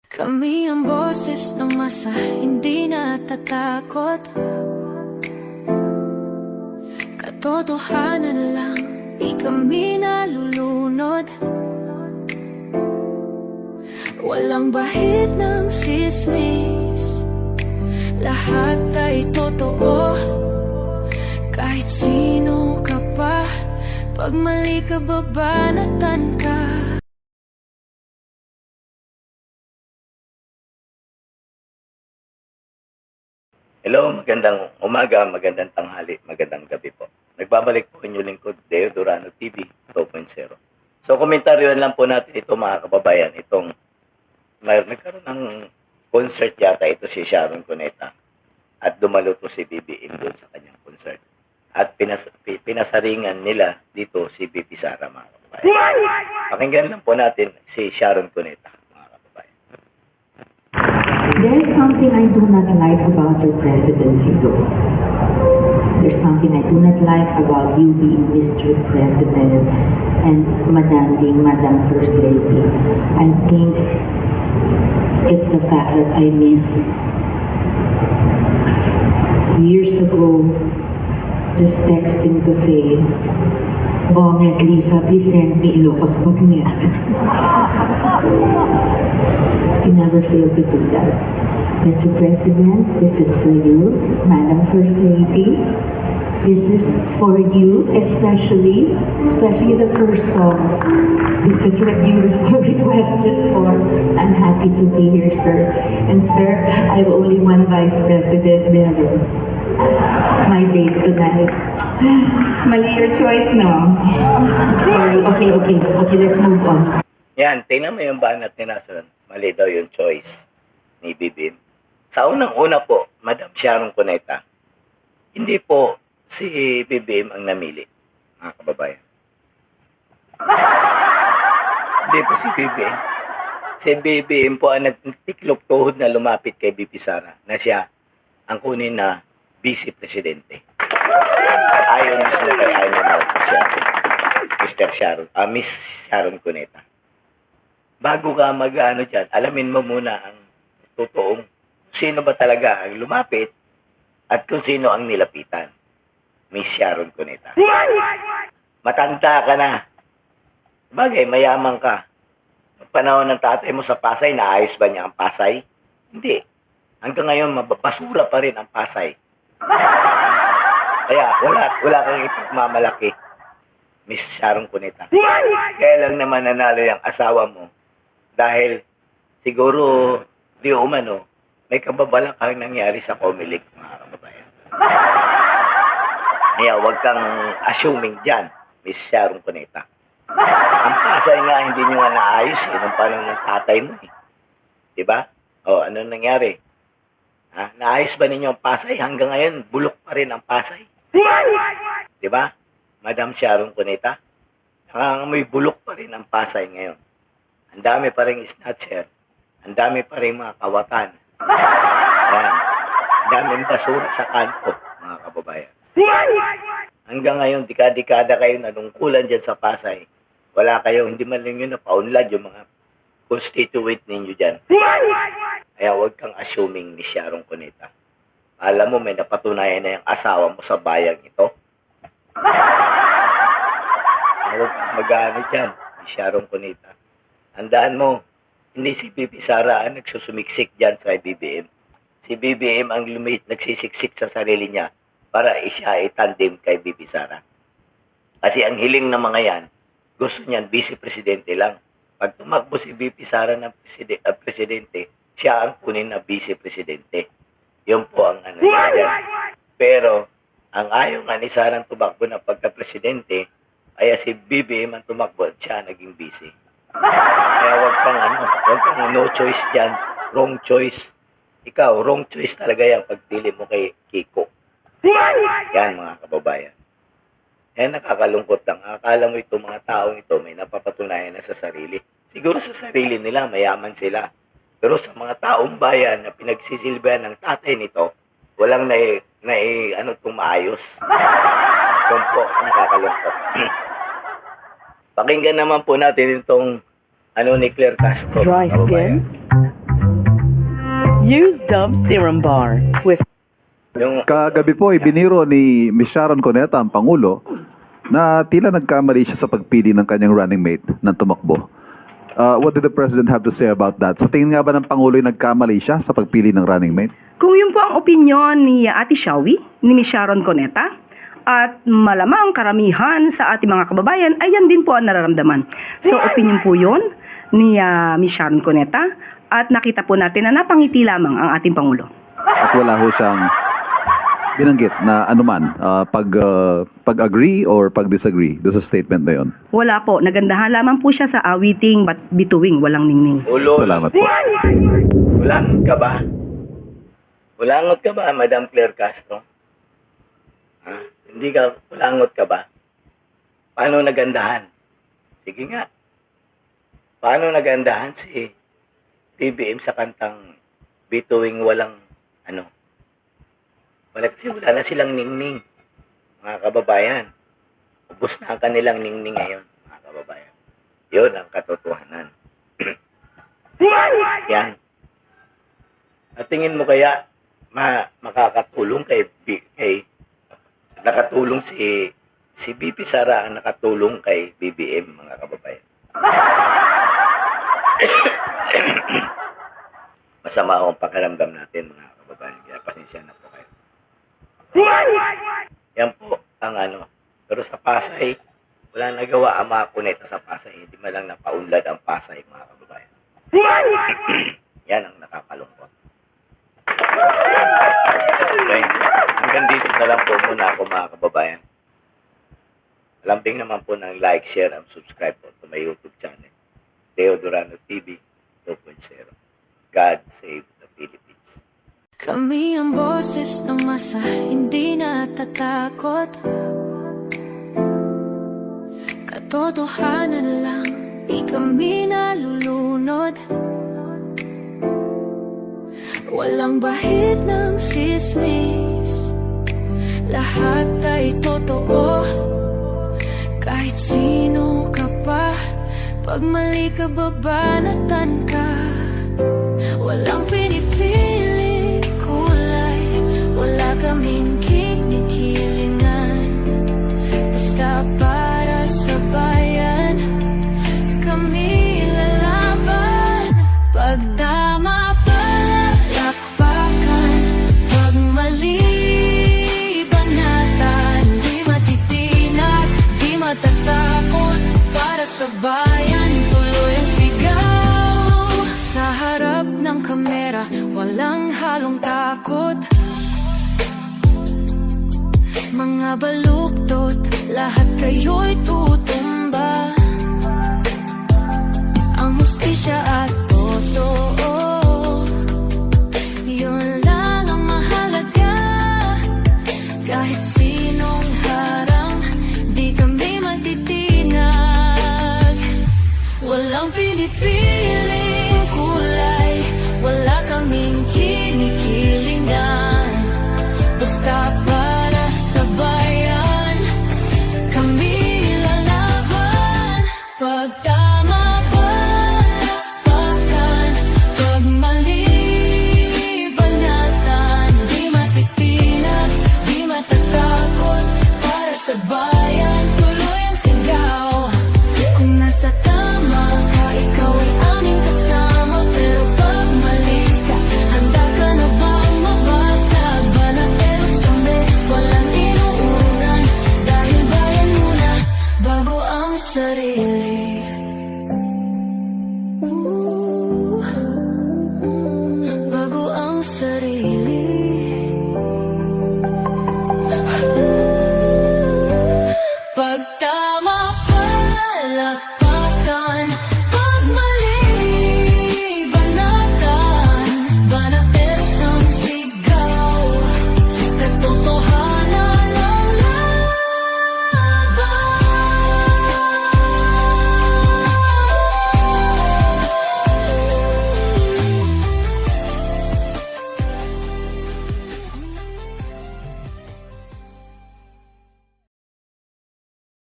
Kami ang boses ng masa, hindi natatakot. Katotohanan lang, di kami nalulunod. Walang bahid ng sismis, lahat ay totoo. Kahit sino ka pa, pag mali ka babanatan ka. Hello, magandang umaga, magandang tanghali, magandang gabi po. Nagbabalik po inyong lingkod, Deo Durano TV 2.0. So, komentaryoan lang po natin ito mga kababayan. Itong, nagkaroon ng concert yata ito si Sharon Cuneta. At dumalo to si BBM doon sa kanyang concert. At pinasaringan nila dito si BP Sara mga kababayan. Pakinggan lang po natin si Sharon Cuneta mga kababayan. There's something I do not like about your presidency, though. There's something I do not like about you being Mr. President and Madam being Madam First Lady. I think it's the fact that I miss years ago just texting to say, Bonget Lisa, please send me Ilocos Bagnet. You never fail to do that. Mr. President, this is for you. Madam First Lady, this is for you, especially the first song. This is what you requested for. I'm happy to be here, sir. And sir, I have only one Vice President there. My date tonight. Mali your choice, no? Sorry. Okay, let's move on. Yan, tingnan mo yung banat ni Nason. Mali daw yung choice ni BBM. Sa unang-una po, Madam Sharon Cuneta, hindi po si BBM ang namili, mga kababayan. Hindi po si BBM. Si BBM po ang nagtiklop tuhod na lumapit kay BP Sara na siya ang kunin na Vice Presidente. Ayon mismo kay Miss Sharon Cuneta. Bago ka mag-ano dyan, alamin mo muna ang totoong sino ba talaga ang lumapit at kung sino ang nilapitan. Miss Sharon Cuneta. Matanda ka na. Bagay, mayaman ka. Ang panahon ng tatay mo sa Pasay, naayos ba niya ang Pasay? Hindi. Hanggang ngayon, mababasura pa rin ang Pasay. Kaya, wala kang ipagmamalaki, Miss Sharon Cuneta. Kaya lang naman nanalo yung asawa mo. Dahil siguro di umano, may kababalakang nangyari sa Comelec, mga kababayan. Kaya huwag kang assuming dyan, Miss Sharon Cuneta. Ang Pasay nga, hindi nyo nga naayos nung panahon ng tatay mo eh. Diba? O, ano nangyari? Ha? Naayos ba ninyo ang Pasay? Hanggang ngayon, bulok pa rin ang Pasay. Diba? Madam Sharon Cuneta? May bulok pa rin ang Pasay ngayon. Ang dami pa rin snatcher. Ang dami pa rin mga kawatan. Yan. Ang daming basura sa kanto, mga kababayan. Hanggang ngayon, dekada kayo nanungkulan dyan sa Pasay. Wala kayo, hindi man lang yun napaunlad yung mga constituent ninyo dyan. Kaya huwag kang assuming ni Sharon Cuneta. Alam mo, may napatunayan na yung asawa mo sa bayang ito. Huwag kang mag-ano dyan, ni Sharon Cuneta. Handaan mo, hindi si BP Sara ang nagsusumiksik dyan sa BBM. Si BBM ang nagsisiksik sa sarili niya para siya itandem kay BP Sara. Kasi ang hiling ng mga yan, gusto niyan Vice Presidente lang. Pag tumakbo si BP Sara ng presidente, siya ang kunin na Vice Presidente. Yun po ang ano yan. Pero, ang ayaw nga ni Sara tumakbo na pagka-presidente, ay si BBM ang tumakbo at siya naging vice. Kaya wag kang no choice dyan, wrong choice. Ikaw, wrong choice talaga yan pagpili mo kay Kiko. Yan mga kababayan. Yan nakakalungkot lang. Akala mo itong mga taong ito may napapatunayan na sa sarili. Siguro sa sarili nila, mayaman sila. Pero sa mga taong bayan na pinagsisilbihan ng tatay nito, walang itong maayos. Yun po, nakakalungkot. Pakinggan naman po natin itong ni Claire Castro. Dry skin? Dove Serum Bar with Yung Kagabi po, ibiniro ni Ms. Sharon Cuneta, ang Pangulo, na tila nagkamali siya sa pagpili ng kanyang running mate ng tumakbo. What did the President have to say about that? Sa tingin nga ba ng Pangulo ay nagkamali siya sa pagpili ng running mate? Kung yun po ang opinyon ni Ate Shawi, ni Ms. Sharon Cuneta, at malamang karamihan sa ating mga kababayan ay yan din po ang nararamdaman. So opinion po yun ni Ms. Sharon Cuneta at nakita po natin na napangiti lamang ang ating Pangulo. At wala ho siyang binanggit na anuman, pag-agree or pag-disagree doon sa statement na yun. Wala po, nagandahan lamang po siya sa awiting but bituing, walang ningning. ulo. Salamat po. Ulangot ka ba? Ulangot ka ba, Madam Claire Castro? Ha? Hindi ka, ulangot ka ba? Paano nagandahan? Sige nga. Paano nagandahan si BBM sa kantang bituing walang kasi wala na silang ningning, mga kababayan. Ubus na ang kanilang ningning ngayon, mga kababayan. Yun ang katotohanan. Yan. At tingin mo kaya makakatulong nakatulong si BP Sara ang nakatulong kay BBM, mga kababayan. Masama ang pakiramdam natin, mga kababayan. Kaya pasensya na po kayo. Yan po ang Pero sa Pasay, wala nagawa ang mga kuneta sa Pasay. Hindi man lang napaunlad ang Pasay, mga kababayan. Yan ang nakakalungkot. Okay. Hanggang dito na lang po muna ako, mga kababayan. Lambing naman po ng like, share, and subscribe po to my YouTube channel. Leo Durano TV 2.0. God save the Philippines. Kami ang boses ng masa, hindi natatakot. Katotohanan lang, di kami nalulunod. Walang bahid ng sismis, lahat ay totoo. Kahit sino ka pa, pag mali ka babanatan ka. Walang pinipili kulay, wala kaming kinikilingan. Basta para sa bayan, kami lalaban. Pagdama palakpakan, pag mali banatan. Di matitinag, di matatakot, para sa bayan tuloy ang sigaw. Sa harap ng kamera, walang halong takot. Mga baluktot, lahat kayo'y tutumba. Ang hustisya at totoo, yun lang ang mahalaga. Kahit sinong harang, di kami matitinag. Walang pinipiling kulay, wala kaming kinikilingan. Basta para sa bayan, kami lalaban. Pag tama palakpakan, pag mali banatan. Di matitinag, di matatakot, para sa bayan tuloy ang sigaw. Kung nasa tama ka, ikaw ay aming kasama. Pero pag mali ka, handa ka na bang mabasag? Banateros kami, walang inuuran. Dahil bayan muna, bago ang sarili.